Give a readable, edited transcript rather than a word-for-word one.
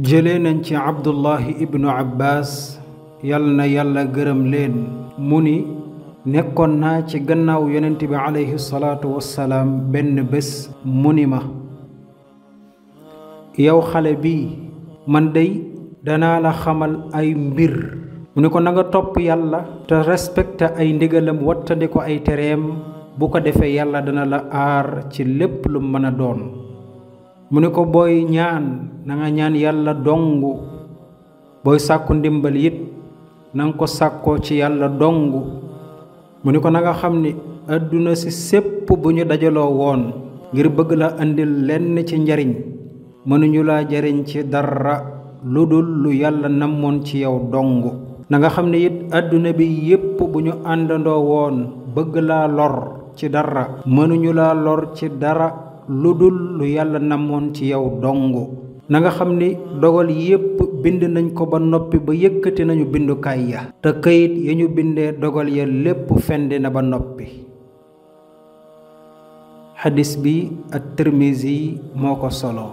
jëlee nañ ci abdullahi ibnu abbas yal na yàlla gërëm leen mu ni nekkoon naa ci gannaaw yonent bi alayhi salaatu wassalaam benn bés mu ni ma yow xale bi man dey danaa la xamal ay mbir mu ni ko na nga topp yàlla te respecté ay ndigalam wattandi ko ay tereem bu ko defee yàlla dana la aar ci lépp lu mën a doon mu ni ko booy ñaan na nga ñaan yàlla dongu booy sàkku ndimbal it na nga ko sàkkoo ci yàlla dongu mu ni ko na nga xam ni àdduna si sépp bu ñu dajaloo woon ngir bëgg la andil lenn ci njariñ mënuñu laa jariñ ci dara lu dul lu yàlla namoon ci yow dongu na nga xam ne it àdduna bi yépp bu ñu àndandoo woon bëgg laa lor ci dara mënuñu laa lor ci dara lu dul lu yàlla namoon ci yow dongu na nga xam ni dogal yépp bind nañ ko ba noppi ba yëkkati nañu bindukaay ya te kayit ya ñu bindee dogal ya lépp fendi na ba noppi xadis bi at-Tirmizi moo ko solo